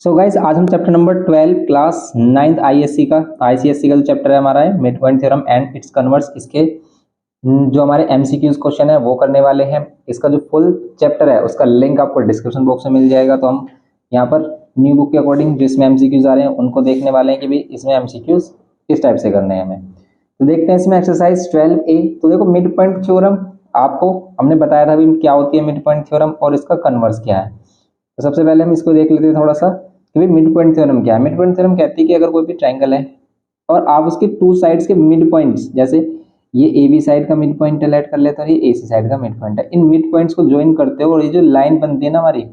So guys आज हम chapter number 12 class 9th ISC का जो चैप्टर है हमारा है mid point theorem and it's converse. इसके जो हमारे एमसीक्यूज क्वेश्चन है वो करने वाले हैं। इसका जो फुल चैप्टर है उसका लिंक आपको डिस्क्रिप्शन बॉक्स में मिल जाएगा। तो हम यहाँ पर न्यू बुक के अकॉर्डिंग जो इसमें एमसीक्यूज आ रहे हैं उनको देखने वाले हैं कि भाई इसमें एमसीक्यूज किस टाइप से करने हैं हमें। तो देखते हैं इसमें एक्सरसाइज 12A। तो देखो मिड पॉइंट थ्योरम आपको हमने बताया था भी क्या होती है मिड पॉइंट थ्योरम और इसका कन्वर्स क्या है। तो सबसे पहले हम इसको देख लेते हैं थोड़ा सा कि भाई मिड पॉइंट थ्योरम क्या है। मिड पॉइंट थ्योरम कहती है कि अगर कोई भी ट्रायंगल है और आप उसके टू साइड्स के मिड पॉइंट्स, जैसे ये ए बी साइड का मिड पॉइंट ऐड कर लेते हैं और ये ए सी साइड का मिड पॉइंट है, इन मिड पॉइंट्स को ज्वाइन करते हो और ये जो लाइन बनती है ना हमारी,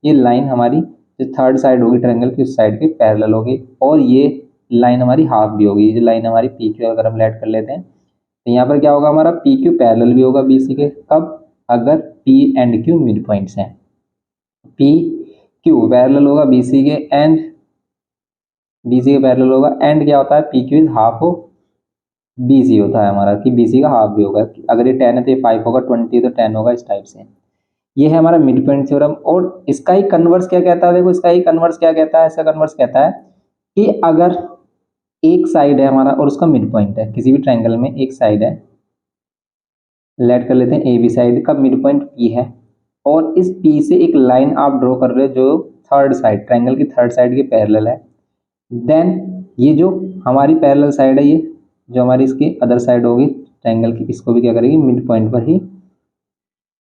ये लाइन हमारी जो थर्ड साइड होगी ट्रायंगल की उस साइड के पैरेलल होगी और ये लाइन हमारी हाफ भी होगी। ये जो लाइन हमारी पी क्यू अगर हम ऐड कर लेते हैं तो यहाँ पर क्या होगा हमारा पी क्यू पैरेलल भी होगा बी सी के। कब? अगर P and Q mid points हैं। पी क्यू पैरेलल होगा बीसी के एंड बीसी के पैरेलल होगा एंड क्या होता है P Q is half of BC होता है हमारा कि बीसी का हाफ भी होगा। अगर ये 10 है तो ये 5 होगा, 20 तो 10 होगा, इस टाइप से। ये है हमारा मिड पॉइंट थ्योरम। और इसका ही कन्वर्स क्या कहता है, देखो इसका ही कन्वर्स क्या कहता है। इसका कन्वर्स कहता है कि अगर एक साइड है हमारा और उसका मिड पॉइंट है, किसी भी ट्रायंगल में एक साइड है, लेट कर लेते हैं ए बी साइड का मिड पॉइंट पी है और इस पी से एक लाइन आप ड्रॉ कर रहे हो जो थर्ड साइड ट्रायंगल की थर्ड साइड के पैरेलल है, देन ये जो हमारी पैरेलल साइड है, ये जो हमारी इसकी अदर साइड होगी ट्रायंगल की, इसको भी क्या करेगी मिड पॉइंट पर ही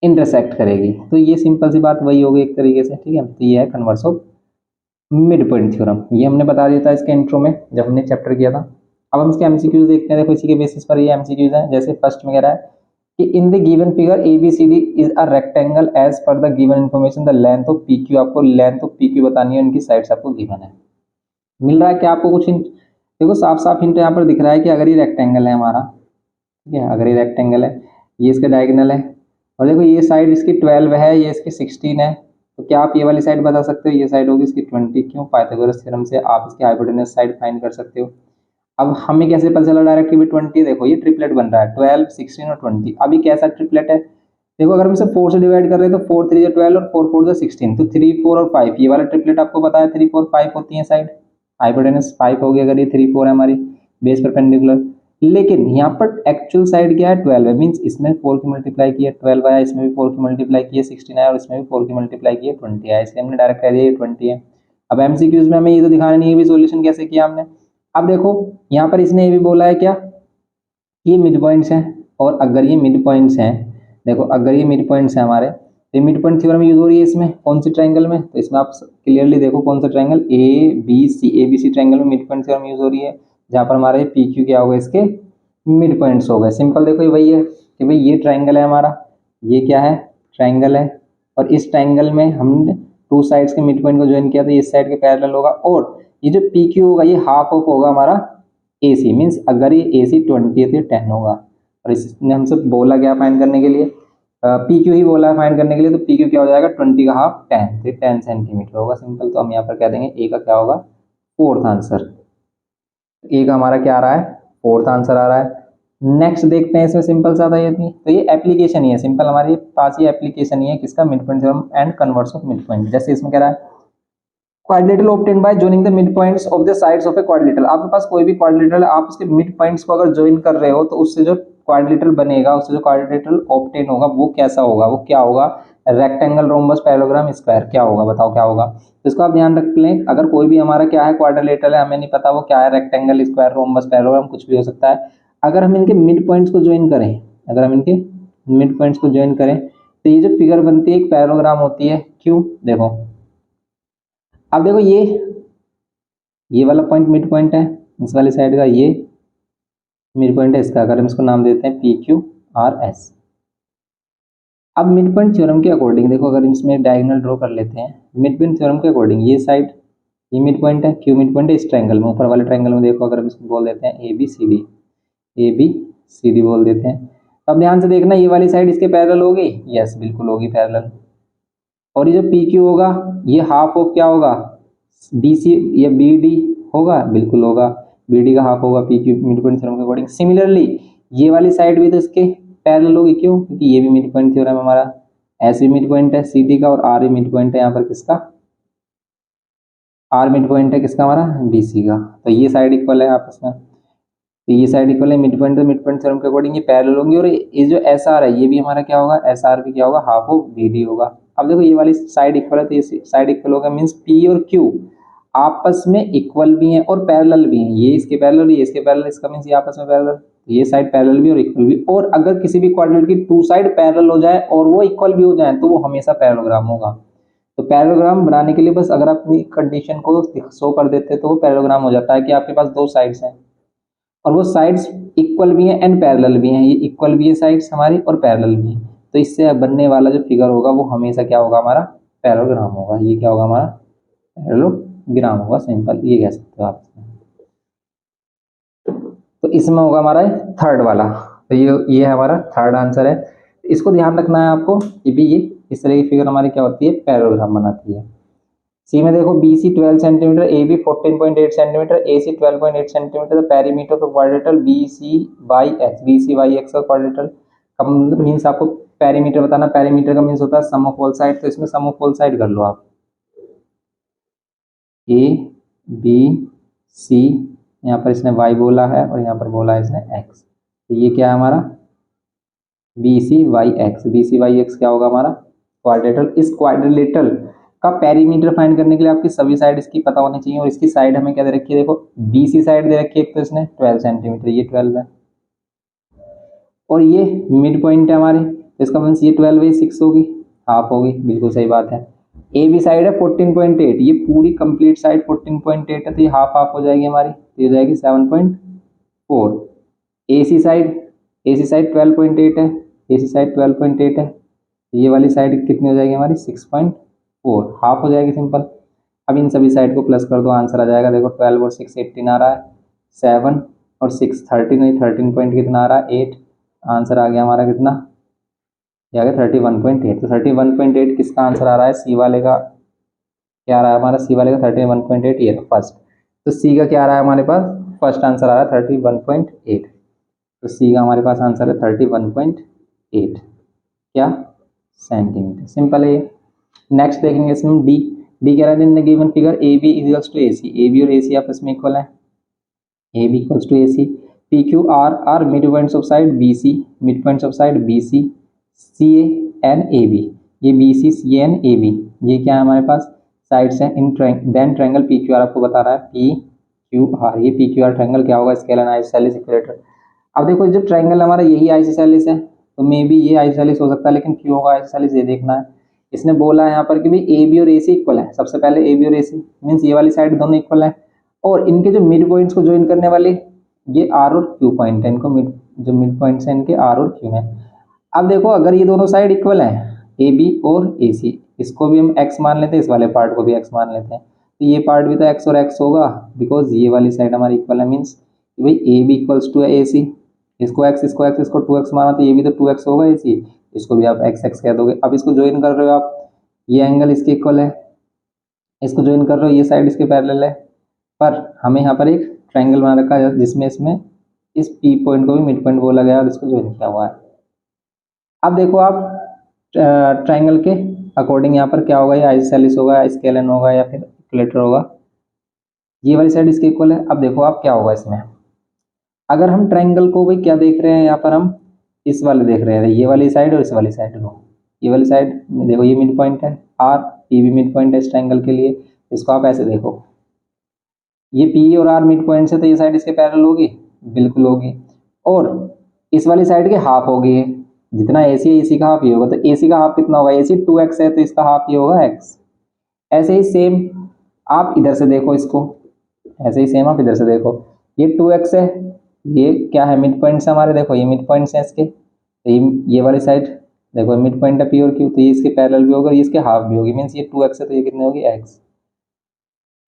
इंटरसेक्ट करेगी। तो ये सिंपल सी बात वही होगी एक तरीके से, ठीक है। तो ये है converse of mid point theorem. ये हमने बता दिया था इसके इंट्रो में जब हमने चैप्टर किया था। अब हम इसके एमसीक्यूज देखते हैं। देखो इसी के बेसिस पर ये एमसीक्यूज है। जैसे फर्स्ट में कह रहा है कि in the given figure ABCD is a rectangle as per the given information the length of PQ। आपको लेंथ ऑफ PQ बतानी है, उनकी साइड्स आपको गिवन है। मिल रहा है क्या आपको कुछ हिंट? देखो साफ साफ हिंट यहाँ पर दिख रहा है कि अगर ये रेक्टेंगल है हमारा, ठीक है, अगर ये रेक्टेंगल है, ये इसका डायगोनल है और देखो ये साइड इसकी 12 है, ये इसकी 16 है, तो क्या आप ये वाली साइड बता सकते हो? ये साइड होगी इसकी 20। क्यों? पाइथागोरस थ्योरम से आप इसकी हाइपोटेनस साइड फाइंड कर सकते हो। अब हमें कैसे पता चला डायरेक्ट भी 20? देखो ये ट्रिपलेट बन रहा है 12, 16 और 20। अभी कैसा ट्रिपलेट है? देखो अगर हम इसे 4 से डिवाइड कर रहे हैं तो 4 3 जो 12 और 4 4 जो 16, तो 3 4 और 5 ये वाला ट्रिपलेट आपको पता है 3 4 5 होती है साइड। हाइपोटेनस 5 होगी अगर ये 3 4 है हमारी बेस परपेंडिकुलर। लेकिन यहाँ पर एक्चुअल साइड क्या है 12 है, मीन्स इसमें 4 की मल्टीप्लाई की है 12 आया, इसमें भी 4 की मल्टीप्लाई की है 16 आया और इसमें भी 4 की मल्टीप्लाई की है 20 आया, इसलिए हमने डायरेक्ट कह दिया ये 20 है। अब एमसीक्यूज में हमें ये तो दिखाना नहीं है भी सोल्यूशन कैसे किया हमने। अब देखो यहाँ पर इसने ये भी बोला है क्या, ये मिड पॉइंट्स हैं और अगर ये मिड पॉइंट्स हैं, देखो अगर ये मिड पॉइंट्स हैं हमारे तो ये मिड पॉइंट थ्योरम यूज हो रही है इसमें कौन सी ट्रायंगल में? तो इसमें आप क्लियरली देखो कौन सा ट्रायंगल ABC ट्रायंगल में मिड पॉइंट थ्योरम यूज हो रही है, जहाँ पर हमारे PQ क्या होगा इसके मिड पॉइंट्स हो गए। सिंपल देखो ये वही है कि भाई ये ट्रायंगल है हमारा, ये क्या है ट्रायंगल है और इस ट्रायंगल में हमने टू साइड्स के मिड पॉइंट को ज्वाइन किया तो इस साइड के पैरेलल होगा और ये जो PQ होगा ये हाफ ऑफ होगा हमारा AC, मीन्स अगर ये AC 20 है तो 10 होगा। और इसने हमसे बोला क्या फाइंड करने के लिए? PQ ही बोला है फाइंड करने के लिए, तो PQ क्या हो जाएगा 20 का हाफ 10, तो 10 सेंटीमीटर होगा। सिंपल, तो हम यहाँ पर कह देंगे A का क्या होगा फोर्थ आंसर। A का हमारा क्या आ रहा है फोर्थ आंसर आ रहा है। नेक्स्ट देखते हैं इसमें सिंपल सा था ये भी, तो ये एप्लीकेशन ही है सिंपल हमारे पास, ये एप्लीकेशन ही है किसका mid point theorem and converse of mid point. जैसे इसमें कह रहा है quadrilateral obtained by joining the mid points of the sides of a quadrilateral. आपके पास कोई भी क्वाड्रिलेटरल है, आप उसके मिड पॉइंट्स को अगर ज्वाइन कर रहे हो तो उससे जो क्वाड्रिलेटरल बनेगा, उससे जो क्वाड्रिलेटरल ऑब्टेन होगा वो कैसा होगा? वो क्या होगा? Rectangle, rhombus, parallelogram, square. क्या होगा बताओ क्या होगा? तो इसको आप ध्यान रख लें। अगर कोई भी हमारा क्या है क्वाड्रिलेटरल है, हमें नहीं पता वो क्या है, रेक्टेंगल, स्क्वायर, रोम्बस, पैरेललोग्राम कुछ भी हो सकता है। अगर हम इनके मिड पॉइंट्स को ज्वाइन करें, अगर हम इनके मिड पॉइंट्स को ज्वाइन करें तो ये जो फिगर बनती है एक पैरेललोग्राम होती है। क्यों? देखो अब देखो ये वाला पॉइंट मिड पॉइंट है इस वाली साइड का, ये मिड पॉइंट है इसका, अगर हम इसको नाम देते हैं PQRS। अब मिड पॉइंट थ्योरम के अकॉर्डिंग देखो, अगर इसमें डायगोनल ड्रॉ कर लेते हैं मिड पॉइंट थ्योरम के अकॉर्डिंग, ये साइड ये मिड पॉइंट है, Q मिड पॉइंट है इस ट्रायंगल में, ऊपर वाले ट्रायंगल में देखो, अगर हम इसको बोल देते हैं ABCD बोल देते हैं। अब ध्यान से देखना ये वाली साइड इसके पैरेलल होगी, यस बिल्कुल होगी पैरेलल। और ये जो PQ होगा ये हाफ ऑफ क्या होगा BC या BD होगा, बिल्कुल होगा, BD का हाफ होगा PQ मिड पॉइंट थ्योरम के अकॉर्डिंग। सिमिलरली ये वाली साइड भी तो इसके पैरेलल होगी। क्यों? क्योंकि ये भी मिड पॉइंट थ्योरम है हमारा, S भी मिड पॉइंट है CD का और R भी मिड पॉइंट है यहाँ पर किसका आर मिड पॉइंट है किसका हमारा, बी सी का। तो ये साइड इक्वल है आपस में, तो ये साइड इक्वल है, मिड पॉइंट तो मिड पॉइंट थ्योरम के अकॉर्डिंग ये पैरेलल होंगी। और ये जो एस आर है ये भी हमारा क्या होगा, एस आर भी क्या होगा, हाफ ऑफ बी डी होगा। अब देखो ये वाली साइड इक्वल है तो ये साइड इक्वल होगा, मीन्स पी और क्यू आपस में इक्वल भी हैं और पैरेलल भी हैं। ये इसके पैरेलल, ये इसके पैरेलल, इसका मीन्स ये आपस में पैरेलल, ये साइड पैरेलल भी और इक्वल भी। और अगर किसी भी क्वाड्रेंट की टू साइड पैरेलल हो जाए और वो इक्वल भी हो जाए तो वो हमेशा पैरेललोग्राम होगा। तो पैरेललोग्राम बनाने के लिए बस अगर आप अपनी कंडीशन को शो कर देते तो वो पैरेललोग्राम हो जाता है कि आपके पास दो साइड्स हैं और वो साइड्स इक्वल भी हैं एंड पैरेलल भी हैं। ये इक्वल भी है साइड्स हमारी और पैरेलल भी है, तो इससे बनने वाला जो फिगर होगा वो हमेशा क्या होगा, हमारा पैरेललोग्राम होगा। ये क्या होगा, हमारा पैरेललोग्राम होगा, सिंपल ये कह सकते हो आप। तो इसमें होगा हमारा थर्ड वाला, तो ये हमारा थर्ड आंसर है। इसको ध्यान रखना है आपको कि भी ये इस तरह की फिगर हमारी क्या होती है, पैरेललोग्राम बनाती है। सी में देखो B C 12 centimetre, A B 14.8 centimetre, A C 12.8 centimetre, perimeter of quadrilateral B C Y X, B C Y X का क्वाड्रेटल का मीन्स आपको पेरीमीटर बताना। पेरीमीटर का मीन्स होता है सम ऑफ ऑल साइड, तो इसमें सम ऑफ ऑल साइड कर लो आप, ए बी सी, यहाँ पर इसने y बोला है और यहाँ पर बोला है इसने x, तो ये क्या है हमारा B C Y X. B C Y X क्या होगा हमारा क्वाड्रेटल। इस क्वाड्रिलेटरल का पेरीमीटर फाइंड करने के लिए आपकी सभी साइड इसकी पता होनी चाहिए। और इसकी साइड हमें क्या दे रखी है, देखो बी सी साइड दे रखी है एक तो इसने 12 सेंटीमीटर, ये 12 है और ये मिड पॉइंट है हमारे, तो इसका मीन्स ये 12 है, 6 होगी, हाफ होगी, बिल्कुल सही बात है। ए बी साइड है 14.8, ये पूरी कंप्लीट साइड 14.8 है, तो ये हाफ हाफ हो जाएगी हमारी, तो ये हो जाएगी 7.4। ए सी साइड 12.8 है, ए सी साइड 12.8 है, तो ये वाली साइड कितनी हो जाएगी हमारी 6.4, हाफ हो जाएगी, सिंपल। अब इन सभी साइड को प्लस कर दो, आंसर आ जाएगा। देखो 12 और 6 18 आ रहा है, 7 और 6 13, 13 पॉइंट कितना आ रहा है 8, आंसर आ गया हमारा कितना, ये आ गया 31.8। तो 31.8 किसका आंसर आ रहा है, सी वाले का क्या आ रहा है हमारा, सी वाले का 31.8, ये फर्स्ट। तो सी का क्या आ रहा है हमारे पास, फर्स्ट आंसर आ रहा है 31.8, तो सी का हमारे पास आंसर है 31.8 क्या सेंटीमीटर, सिंपल है। नेक्स्ट देखेंगे इसमें डी। डी कह रहा है in the given figure A B equals to A C, A B और ए सी आपस में इक्वल है, A B equals to A C, P Q R are mid points of side B C, mid points of side B C C and A B, ये B C C and A B ये क्या है हमारे पास sides हैं in then triangle P Q R आपको बता रहा है पी क्यू आर, ये पी क्यू आर ट्रायंगल क्या होगा, स्केल एंड आइसोसेलेस इक्वेटर। अब देखो जो ट्रायंगल हमारा यही आइसोसेलेस है, तो मे बी ये आइसोसेलेस हो सकता है, लेकिन क्यों होगा आइसोसेलेस ये देखना है। इसने बोला है यहाँ पर कि भाई ए बी और ए सी इक्वल है, सबसे पहले ए बी और ए सी मीन्स ये वाली साइड दोनों इक्वल है, और इनके जो मिड पॉइंट्स को ज्वाइन करने वाले ये आर और क्यू पॉइंट है, इनको जो मिड पॉइंट्स हैं इनके आर और क्यू है। अब देखो अगर ये दोनों साइड इक्वल है ए बी और ए सी, इसको भी हम x मान लेते हैं, इस वाले पार्ट को भी x मान लेते हैं, तो ये पार्ट भी तो x और x होगा बिकॉज ये वाली साइड हमारी इक्वल है, मीन्स भाई ए बी इक्वल्स टू ए सी, इसको x इसको x इसको 2x माना तो ये भी तो 2x होगा ए सी, इसको भी आप x कह दोगे। अब इसको ज्वाइन कर रहे हो आप, ये एंगल इसके इक्वल है, इसको ज्वाइन कर रहे हो, ये साइड इसके पैरेलल है, पर हमें यहाँ पर एक ट्रायंगल बना रखा है जिसमें इसमें इस पी पॉइंट को भी मिड पॉइंट बोला गया और इसको ज्वाइन किया हुआ है। अब देखो आप ट्रायंगल के अकॉर्डिंग यहाँ पर क्या होगा, ये आइसोसेलेस होगा, स्केलन होगा या फिर इक्विलेटर होगा, ये वाली साइड इसके इक्वल है। अब देखो आप क्या होगा इसमें, अगर हम ट्रायंगल को भाई क्या देख रहे हैं, यहाँ पर हम इस वाले देख रहे हैं, ये वाली साइड और इस वाली साइड को, ये वाली साइड देखो ये मिड पॉइंट है आर, पी भी मिड पॉइंट है इस ट्रायंगल के लिए, इसको आप ऐसे देखो, ये पी और आर मिड पॉइंट से, तो ये साइड इसके पैरेलल होगी, बिल्कुल होगी, और इस वाली साइड के हाफ होगी, जितना ए सी है ए सी का हाफ ये होगा, तो ए सी का हाफ कितना होगा, ए सी 2x है तो इसका हाफ ये होगा x। ऐसे ही सेम आप इधर से देखो इसको, ऐसे ही सेम आप इधर से देखो, ये 2x है, ये क्या है मिड पॉइंट्स हमारे, देखो ये मिड पॉइंट्स हैं इसके, तो ये वाली साइड देखो मिड पॉइंट है पी और क्यू, तो ये इसके पैरेलल भी होगा, ये इसके हाफ भी होगी, मीन्स ये 2x है तो ये कितनी होगी x।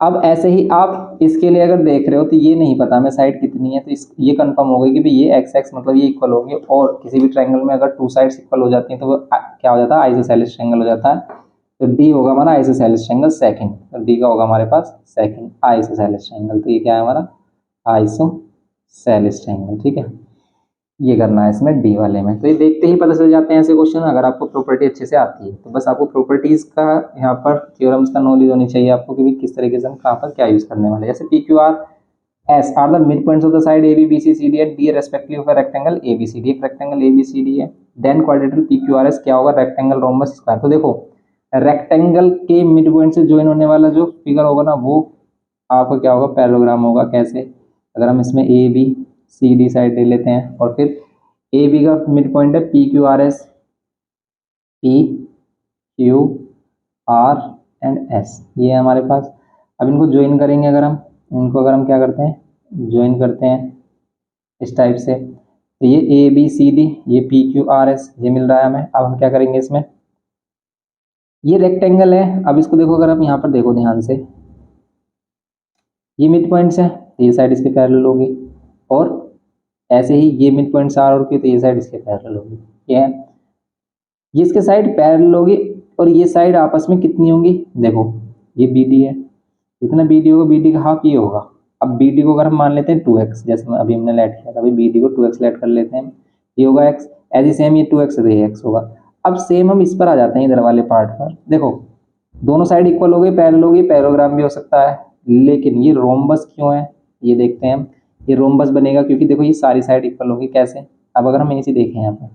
अब ऐसे ही आप इसके लिए अगर देख रहे हो तो ये नहीं पता हमें साइड कितनी है, तो इस ये कंफर्म हो गई कि भाई ये एक्स एक्स मतलब ये इक्वल होगी, और किसी भी ट्रायंगल में अगर टू साइड्स इक्वल हो जाती हैं तो वो क्या हो जाता है, आइसोसेलेस ट्रायंगल हो जाता है। तो डी होगा हमारा आइसोसेलेस ट्रायंगल सेकंड, तो डी का होगा हमारे पास सेकंड आइसोसेलेस ट्रायंगल, तो ये क्या है हमारा आइसोसेलेस ट्रायंगल, ठीक है। ये करना है इसमें डी वाले में। तो ये देखते ही पता चल जाते हैं ऐसे क्वेश्चन, अगर आपको प्रॉपर्टी अच्छे से आती है। तो बस आपको प्रॉपर्टीज का यहाँ पर थ्योरम्स का नॉलेज होनी चाहिए आपको कि भी किस तरीके से हम कहाँ पर क्या यूज करने वाले। जैसे P Q R S are the mid points of the side A B B C C D and D respective of rectangle A B C D. एक rectangle A B C D है, then quadratical P Q R S क्या होगा, rectangle rhombus square. तो देखो rectangle के mid point से join होने वाला जो फिगर होगा ना वो आपका क्या होगा, पैरेललोग्राम होगा। कैसे, अगर हम इसमें A B C D side ले लेते हैं और फिर ए बी का मिड पॉइंट है P Q R S, P Q R and S, ये है हमारे पास। अब इनको ज्वाइन करेंगे, अगर हम क्या करते हैं, ज्वाइन करते हैं इस टाइप से, तो ये ए बी सी डी, ये पी क्यू आर एस, ये मिल रहा है हमें। अब हम क्या करेंगे इसमें, ये रेक्टेंगल है। अब इसको देखो, अगर आप यहाँ पर देखो ध्यान से, ये मिड पॉइंट्स है तो ये साइड इसके पैरेलल होगी, और ऐसे ही ये मिड पॉइंट्स आर और क्यू तो ये साइड इसके पैरेलल होगी। ये है, ये इसके साइड पैरेलल होगी और ये साइड आपस में कितनी होंगी, देखो ये बी डी है, इतना बी डी होगा, बी डी का हाफ ये होगा। अब बी डी को अगर हम मान लेते हैं 2x, जैसे अभी हमने लेट किया था, अभी बी डी को 2x लेट कर लेते हैं, ये होगा x, ऐसे सेम ये 2x है तो ये x होगा। अब सेम हम इस पर आ जाते हैं, इधर वाले पार्ट पर। देखो दोनों साइड इक्वल हो गई, पैरेलल हो गई, पैरेललोग्राम भी हो सकता है, लेकिन ये रोम्बस क्यों है, ये देखते हैं हम। ये रोम्बस बनेगा क्योंकि देखो ये सारी साइड इक्वल होगी। कैसे, अब अगर हम AC देखें, यहाँ पर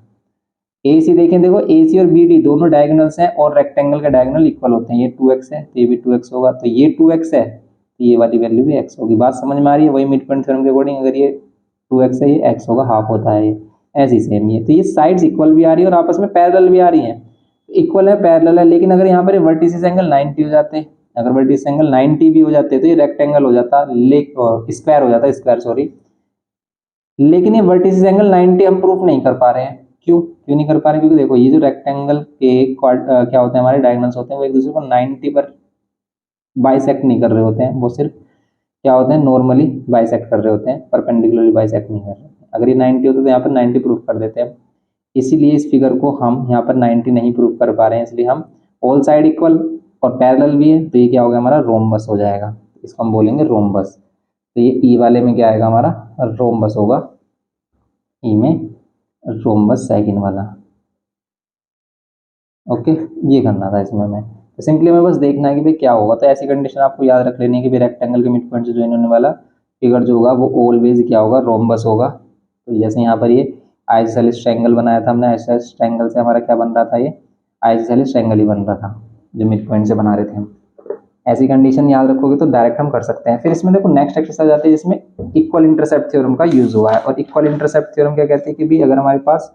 AC देखें, देखो AC और BD दोनों डायगोनल्स हैं और रेक्टेंगल का डायगोनल इक्वल होते हैं। ये 2x है तो ये भी 2x होगा, तो ये 2x है तो ये वाली वैल्यू भी x होगी। बात समझ में आ रही है, वही मिड पॉइंट थ्योरम के अकॉर्डिंग, अगर ये 2x है ये x होगा, हाफ होता है ये, ऐसी सेम ये। तो ये साइड्स इक्वल भी आ रही है और आपस में पैरेलल भी आ रही हैं, इक्वल है पैरेलल है। लेकिन अगर यहाँ पर वर्टिसेस एंगल 90 हो जाते, अगर वर्टिसेस एंगल 90 भी हो जाते तो ये रेक्टेंगल हो जाता, स्क्वायर हो जाता, स्क्वायर सॉरी। लेकिन ये वर्टिसेस एंगल 90 हम प्रूफ नहीं कर पा रहे हैं। क्यों नहीं कर पा रहे, क्योंकि देखो ये जो रेक्टेंगल के क्या होते हैं, हमारे डायगोनल्स होते हैं, वो एक दूसरे को 90 पर बाइसेक्ट नहीं कर रहे होते हैं, वो सिर्फ क्या होते हैं, नॉर्मली बाइसेक्ट कर रहे होते हैं, परपेंडिकुलरली बाइसेक्ट नहीं कर रहे। अगर ये 90 होते तो यहाँ पर 90 प्रूफ कर देते हैं। इसीलिए इस फिगर को हम यहाँ पर 90 नहीं प्रूफ कर पा रहे हैं, इसलिए हम ऑल साइड इक्वल और पैरेलल भी है, तो ये क्या होगा, हमारा रोम्बस हो जाएगा। इसको हम बोलेंगे रोम्बस। तो ये ई वाले में क्या आएगा, हमारा रोम्बस होगा, ई में रोम्बस सेकंड वाला। ओके, ये करना था इसमें हमें। तो सिंपली हमें बस देखना है कि भाई क्या होगा। तो ऐसी कंडीशन आपको याद रख लेनी है कि भाई रेक्टेंगल के मिड पॉइंट से ज्वाइन होने वाला फिगर जो होगा वो ऑलवेज क्या होगा, रोम्बस होगा। तो जैसे यहाँ पर ये आइसोसेलेस ट्रायंगल बनाया था हमने, आइसोसेलेस ट्रायंगल से हमारा क्या बन रहा था, ये आइसोसेलेस ट्रायंगल ही बन रहा था जो मिड पॉइंट से बना रहे थे हम। ऐसी कंडीशन याद रखोगे तो डायरेक्ट हम कर सकते हैं। फिर इसमें देखो नेक्स्ट एक्सरसाइज आती है जिसमें इक्वल इंटरसेप्ट थ्योरम का यूज हुआ है। और इक्वल इंटरसेप्ट थ्योरम क्या कहते हैं कि भी अगर हमारे पास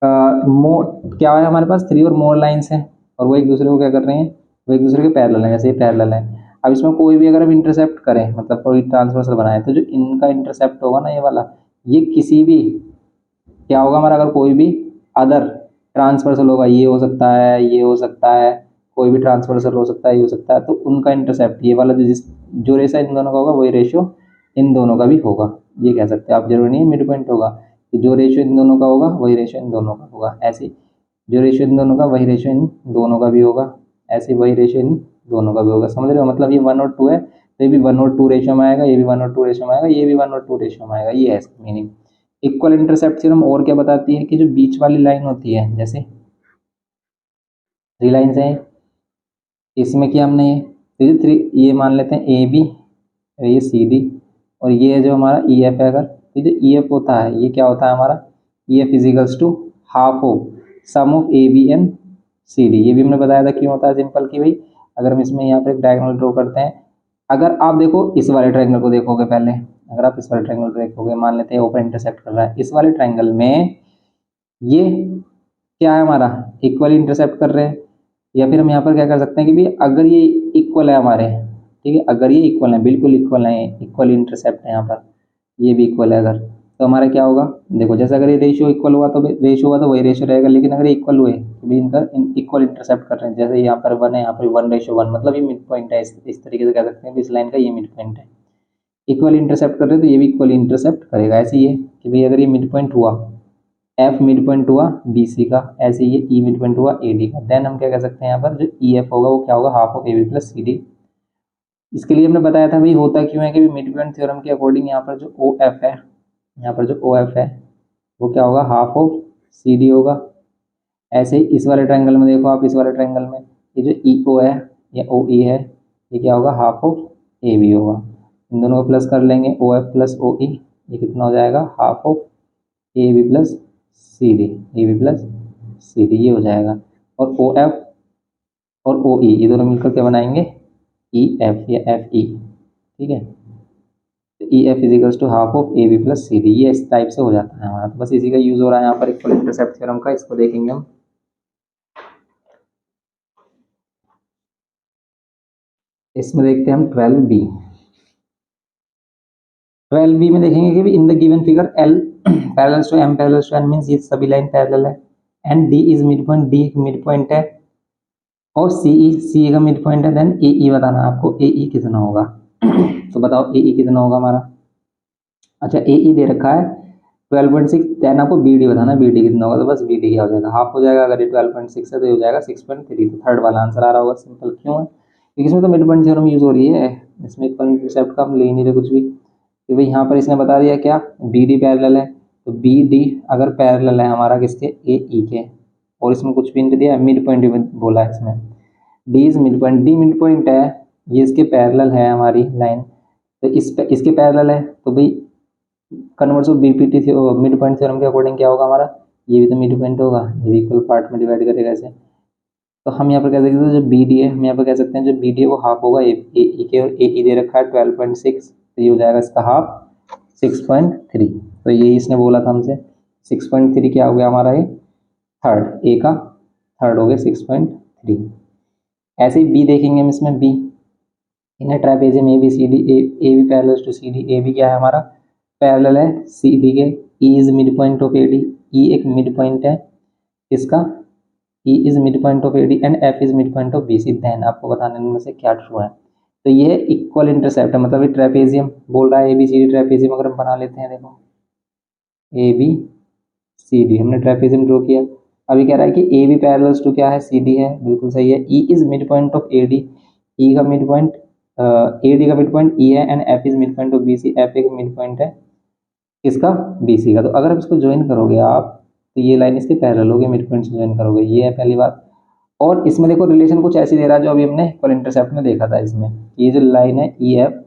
मोर क्या है, हमारे पास 3 और मोर लाइंस हैं और वो एक दूसरे को क्या कर रहे हैं, वो एक दूसरे के पैरेलल हैं, जैसे ये पैरेलल है। अब इसमें कोई भी अगर हम इंटरसेप्ट करें, मतलब कोई ट्रांसवर्सल बनाए, तो जो इनका इंटरसेप्ट होगा ना, ये वाला, ये किसी भी क्या होगा हमारा, अगर कोई भी अदर ट्रांसवर्सल होगा, ये हो सकता है, ये हो सकता है, कोई भी ट्रांसवर्सल हो सकता है, ये हो सकता है, तो उनका इंटरसेप्ट ये वाला जो रेशो इन दोनों का होगा वही रेशो इन दोनों का भी होगा। ये कह सकते हैं आप, जरूरी नहीं है मिड पॉइंट होगा, कि जो रेशो इन दोनों का होगा वही रेशो इन दोनों का होगा। ऐसे जो रेशो इन दोनों का वही रेशो इन दोनों का भी होगा, ऐसे वही रेशो इन दोनों का भी होगा। समझ रहे हो, मतलब ये 1 और 2 है तो ये भी 1 और 2 रेशो में आएगा, ये भी 1 और 2 रेशो में आएगा, ये भी 1 और 2 रेशो में आएगा। ये है इसका मीनिंग। इक्वल इंटरसेप्ट थ्योरम और क्या बताती है कि जो बीच वाली लाइन होती है, जैसे 3 लाइन्स हैं, इसमें किया हमने ये, तो ये 3, ये मान लेते हैं ए बी, ये सी डी, और ये जो हमारा ई एफ है। अगर तो जो ई एफ होता है ये क्या होता है हमारा, E F equals to half of sum of A B and C D. ये भी हमने बताया था क्यों होता है, सिंपल कि भाई अगर हम इसमें यहाँ पर एक डायगोनल ड्रॉ करते हैं, अगर आप देखो इस वाले ट्रायंगल को देखोगे पहले, अगर आप इस वाले ट्रायंगल को देखोगे, मान लेते हैं ऊपर इंटरसेक्ट कर रहा है, इस वाले ट्रायंगल में ये क्या है हमारा, इक्वली इंटरसेप्ट कर रहे हैं। या फिर हम यहाँ पर क्या कर सकते हैं कि भी अगर ये इक्वल है हमारे, ठीक है, अगर ये इक्वल है, बिल्कुल इक्वल है, इक्वल इंटरसेप्ट है यहाँ पर, ये भी इक्वल है अगर, तो हमारा क्या होगा, देखो जैसे अगर ये रेशियो इक्वल हुआ तो रेशियो हुआ तो वही रेशियो रहेगा। लेकिन अगर ये इक्वल हुए तो भी इनका इक्वल इंटरसेप्ट कर रहे हैं, जैसे यहाँ पर 1 है, यहाँ पर 1:1, मतलब ये मिड पॉइंट है। इस तरीके से कह सकते हैं कि इस लाइन का ये मिड पॉइंट है। इक्वल इंटरसेप्ट कर रहे हैं तो ये भी इक्वल इंटरसेप्ट करेगा। ऐसे ही है कि भाई अगर ये मिड पॉइंट हुआ, एफ मिड पॉइंट हुआ बी सी का, ऐसे ये ई मिड पॉइंट हुआ ए डी का, देन हम क्या कह सकते हैं यहाँ पर जो ई एफ होगा वो क्या होगा, half of A B plus C D. इसके लिए हमने बताया था भाई होता क्यों है कि मिड पॉइंट थ्योरम के अकॉर्डिंग यहाँ पर जो ओ एफ है, यहाँ पर जो ओ एफ है वो क्या होगा, हाफ ऑफ सी डी होगा। ऐसे ही इस वाले ट्रायंगल में देखो आप, इस वाले ट्रायंगल में ये जो ई ओ है या ओ ई है, ये क्या होगा, हाफ ऑफ ए बी होगा। इन दोनों को प्लस कर लेंगे, ओ एफ प्लस ओ ई, ये कितना हो जाएगा, half of A B plus C D, A B plus C D, ये हो जाएगा। और ओ एफ और ओ ई ये दोनों मिलकर क्या बनाएंगे, ई एफ या एफ ई, ठीक है। E F equals to half of A B plus C D, ये इस टाइप से हो जाता है हमारा। तो बस इसी का यूज हो रहा है यहाँ पर इक्वल इंटरसेप्ट थ्योरम का, इसको देखेंगे हम। इसमें देखते हैं हम 12B। 12B में देखेंगे कि in the given figure L parallels to M parallels to N means ये सभी लाइन पैरेलल है, and D is mid point, D एक मिड पॉइंट है, और CE का मिड पॉइंट है। देन AE बताना है आपको, AE कितना होगा। तो बताओ AE कितना होगा हमारा। अच्छा AE दे रखा है 12.6, देन आपको BD बताना है, BD कितना होगा। तो बस BD क्या हो जाएगा, हाफ हो जाएगा। अगर ये 12.6 है तो ये हो जाएगा 6.3। तो थर्ड वाला आंसर आ रहा होगा, सिंपल। क्यों है, क्योंकि इसमें तो मिड पॉइंट थ्योरम यूज हो रही है, इसमें इक्वल इंटरसेप्ट का हम ले नहीं रहे कुछ भी। तो भाई यहाँ पर इसने बता दिया क्या, BD पैरेलल है, तो BD अगर पैरेलल है हमारा किसके, AE के, और इसमें कुछ भी नहीं दिया, मिड पॉइंट भी बोला है इसमें, D is mid point, D mid point है, ये इसके पैरेलल है हमारी लाइन, तो इसके पैरेलल है। तो भाई converse of BPT mid point theorem के अकॉर्डिंग क्या होगा हमारा, ये भी तो मिड पॉइंट होगा, ये भी इक्वल पार्ट में डिवाइड करेगा ऐसे। तो हम यहाँ पर कह सकते हैं जो BD है, हम यहाँ पर कह सकते हैं जो BD है वो हाफ होगा AE के, और AE दे रखा है 12.6, तो ये हो जाएगा इसका हाफ 6.3। तो यही इसने बोला था हमसे, 6.3 क्या हो गया हमारा, ये थर्ड, ए का थर्ड हो गया 6.3। ऐसे ही बी देखेंगे हम, इसमें बी इन है trapezium A B C D, A B parallel to C D, A B क्या है हमारा, पैरेलल है सी डी के। E is mid point of A D, E एक मिड पॉइंट है इसका, E is mid point of A D, and F is mid point of B C. Then आपको बताने में से क्या ट्रू है। तो ये इक्वल इंटरसेप्ट है, मतलब ये ट्रेपेजियम बोल रहा है, A B C D trapezium अगर हम बना लेते हैं, देखो ए बी सी डी, हमने ट्रेपेजियम ड्रॉ किया। अभी कह रहा है कि ए बी पैरेलल्स टू क्या है, सी डी है, बिल्कुल सही है। E is mid point of A D, E का मिड पॉइंट, ए डी का मिड पॉइंट ई है, and F is mid point of B C, F एक मिड पॉइंट है किसका, बी सी का। तो अगर आप इसको ज्वाइन करोगे आप, तो ये लाइन इसके पैरेलल होगी, मिड पॉइंट से ज्वाइन करोगे, ये है पहली बात। और इसमें देखो रिलेशन कुछ ऐसी दे रहा है जो अभी हमने इक्वल इंटरसेप्ट में देखा था। इसमें ये जो लाइन है ई एफ,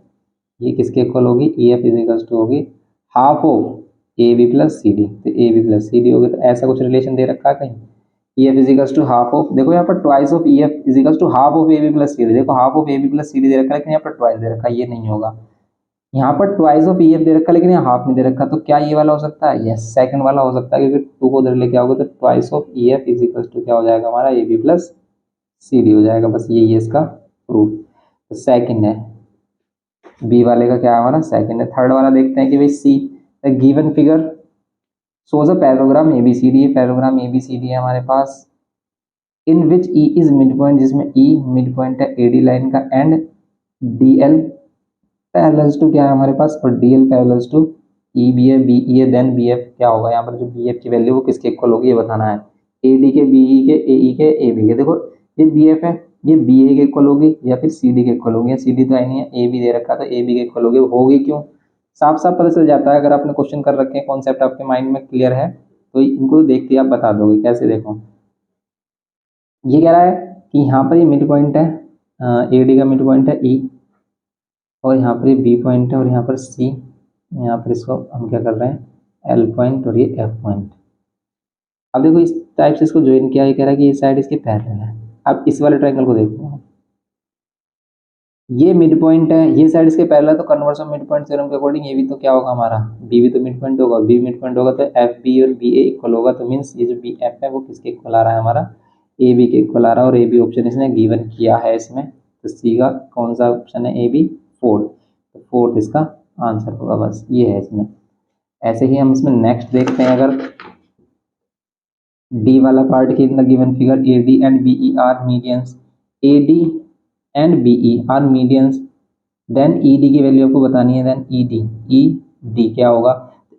ये किसके इक्वल होगी, ई एफ इजिकल्स टू होगी half of A B plus C D, तो A B plus C D होगी। तो ऐसा कुछ रिलेशन दे रखा है कहीं, E F equals to half of, देखो यहाँ पर twice of E F equals to half of A B plus C D, देखो half of A B plus C D दे रखा है, लेकिन यहाँ पर ट्वाइस दे रखा है, ये नहीं होगा। यहाँ पर ट्वाइस ऑफ ई एफ दे रखा है, लेकिन यहाँ हाफ नहीं दे रखा, तो क्या ये वाला हो सकता है, यस सेकंड वाला हो सकता है, क्योंकि टू को उधर लेके आओगे तो twice of E F equals to क्या हो जाएगा हमारा, A B plus C D हो जाएगा। बस यही है इसका प्रूफ। तो सेकंड है, बी वाले का क्या है हमारा, सेकंड है। थर्ड वाला देखते हैं कि भाई see, the given figure shows a parallelogram A B C D, parallelogram A B C D है हमारे पास, in which E is mid point, जिसमें ई मिड पॉइंट है ए डी लाइन का, and D L parallels to क्या है हमारे पास, और D L parallels to E B है, बी ई है। देन बी एफ क्या होगा, यहाँ पर जो बी एफ की वैल्यू वो किसके इक्वल होगी ये बताना है, ए डी के, बी ई के, ए ई के, ए बी के। देखो ये बी एफ है, ये बी ए के इक्वल होगी या फिर सी डी के इक्वल होगी, या सी डी तो आई नहीं है, ए बी दे रखा था, ए बी के इक्वल होगी क्यों, साफ साफ पता चल जाता है। अगर आपने क्वेश्चन कर रखे हैं, कॉन्सेप्ट आपके माइंड में क्लियर है, तो इनको देख के आप बता दोगे। कैसे, देखो ये कह रहा है कि यहाँ पर ये मिड पॉइंट है, ए डी का मिड पॉइंट है ई, और यहाँ पर ये बी पॉइंट है, और यहाँ पर सी, यहाँ पर इसको हम क्या कर रहे हैं, एल पॉइंट, और ये एफ पॉइंट। अब देखो इस टाइप से इसको ज्वाइन किया, ये कह रहा है कि ये साइड इसके पैरेलल है। अब इस वाले ट्रायंगल को देखो, ये मिड पॉइंट है, ये साइड इसके पैरेलल है, तो converse of mid point theorem के अकॉर्डिंग ये भी तो क्या होगा हमारा, बी भी तो मिड पॉइंट होगा, बी मिड पॉइंट होगा, तो एफ बी और बी ए इक्वल होगा। तो मीन्स ये जो बी एफ है वो किसके इक्वल आ रहा है हमारा, ए बी के इक्वल आ रहा है, और ए बी ऑप्शन इसने गिवन किया है इसमें। तो सी का कौन सा ऑप्शन है, ए बी फोर्थ, तो फोर्थ इसका आंसर होगा। बस ये है इसमें। ऐसे ही हम इसमें नेक्स्ट देखते हैं, अगर डी वाला पार्ट की, in the given figure A D and B E are medians, A D and B E are medians, then E D की वैल्यू आपको बतानी है। देन ई डी क्या होगा,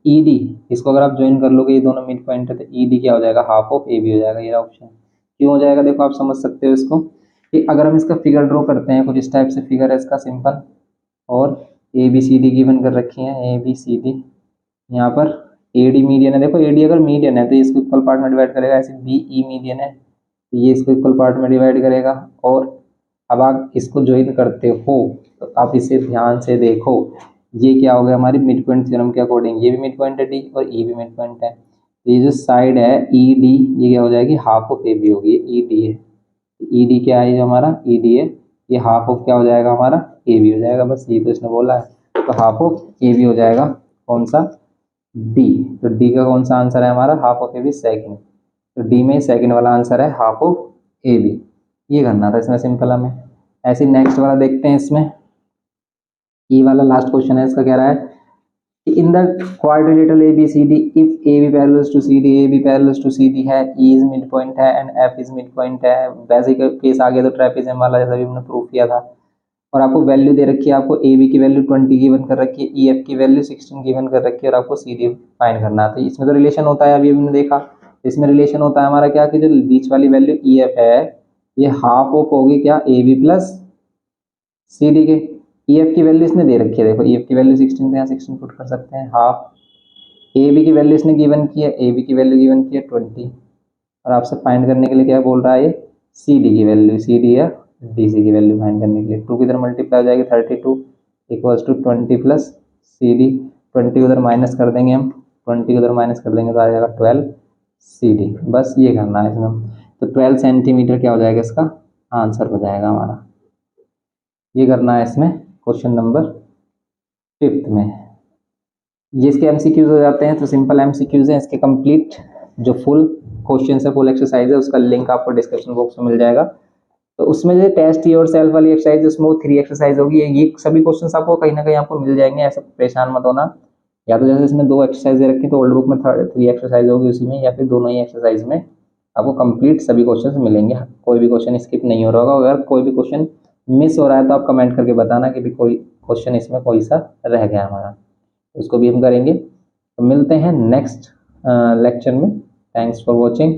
ई डी इसको अगर आप ज्वाइन कर लोगे, ये दोनों मिड पॉइंट है, तो ई डी क्या हो जाएगा, हाफ ऑफ ए बी हो जाएगा। ये ऑप्शन क्यों हो जाएगा, देखो आप समझ सकते हो इसको, कि अगर हम इसका फिगर ड्रॉ करते हैं, कुछ इस टाइप से फिगर है इसका सिंपल, और A B C D given कर रखी है, ए बी सी डी, यहाँ पर AD मीडियन है, देखो AD अगर मीडियन है तो इसको इक्वल पार्ट में डिवाइड करेगा, ऐसे BE मीडियन है तो ये इसको इक्वल पार्ट में डिवाइड करेगा। और अब आप इसको ज्वाइन करते हो तो आप इसे ध्यान से देखो, ये क्या हो गया हमारी मिड पॉइंट थ्योरम के अकॉर्डिंग, ये भी मिड पॉइंट है D और E भी मिड पॉइंट है। तो ये जो साइड है ED ये क्या हो जाएगी, हाफ ऑफ AB होगी, ED है। ED क्या है, जो हमारा ED है ये हाफ ऑफ क्या हो जाएगा हमारा AB हो जाएगा, बस ये तो इसने बोला है। तो हाफ ऑफ AB हो जाएगा कौन सा, D। तो D का कौन सा आंसर है हमारा, हाफ ऑफ AB सेकंड। तो D में सेकंड वाला आंसर है हाफ ऑफ AB। ये करना था इसमें सिंपल हमें। ऐसे नेक्स्ट वाला देखते हैं, इसमें ये वाला लास्ट क्वेश्चन है, इसका कह रहा है in the quadrilateral ABCD if AB parallels to CD, AB parallels to CD है, E is midpoint है and F is midpoint है। वैसे केस आ गया तो ट्रेपेजियम वाला, जैसा भी हमने प्रूफ किया था। और आपको वैल्यू दे रखी है, आपको AB की वैल्यू 20 गिवन कर रखी है, EF की वैल्यू 16 गिवन कर रखी है और आपको CD फाइंड करना है। तो इसमें तो रिलेशन होता है, अभी हमने देखा इसमें रिलेशन होता है हमारा क्या, कि जो बीच वाली वैल्यू EF है ये हाफ ऑफ होगी क्या AB प्लस CD के। EF की वैल्यू इसने दे रखी है, देखो EF की वैल्यू 16 तो यहाँ 16 पुट कर सकते हैं, हाफ AB की वैल्यू इसने गिवन की है, AB की वैल्यू गिवन की है 20। और आपसे फाइंड करने के लिए क्या बोल रहा है ये, CD की वैल्यू, CD या DC की वैल्यू फाइंड करने के लिए 2 की इधर मल्टीप्लाई हो जाएगी 32 इक्वल्स टू 20 प्लस CD। 20 उधर माइनस कर देंगे हम, 20 उधर माइनस कर देंगे तो आ जाएगा 12 CD। बस ये करना है इसमें। तो 12 सेंटीमीटर क्या हो जाएगा इसका आंसर हो जाएगा हमारा। ये करना है इसमें क्वेश्चन नंबर 5th में। ये इसके MCQs हो जाते हैं, तो सिंपल MCQs हैं इसके कंप्लीट। जो फुल क्वेश्चन है, फुल एक्सरसाइज है, उसका लिंक आपको डिस्क्रिप्शन बॉक्स में मिल जाएगा। तो उसमें जो टेस्ट योर सेल्फ वाली एक्सरसाइज, उसमें वो 3 एक्सरसाइज होगी। ये सभी क्वेश्चंस आपको कहीं ना कहीं आपको मिल जाएंगे, ऐसा परेशान मत होना। या तो जैसे इसमें 2 एक्सरसाइज रखी तो ओल्ड बुक में 3 एक्सरसाइज होगी उसी में, या फिर दोनों ही एक्सरसाइज में आपको कंप्लीट सभी क्वेश्चन मिलेंगे, कोई भी क्वेश्चन स्किप नहीं हो रहा होगा। अगर कोई भी क्वेश्चन मिस हो रहा है तो आप कमेंट करके बताना कि भी कोई क्वेश्चन इसमें कोई सा रह गया हमारा, उसको भी हम करेंगे। तो मिलते हैं नेक्स्ट लेक्चर में। Thanks for watching.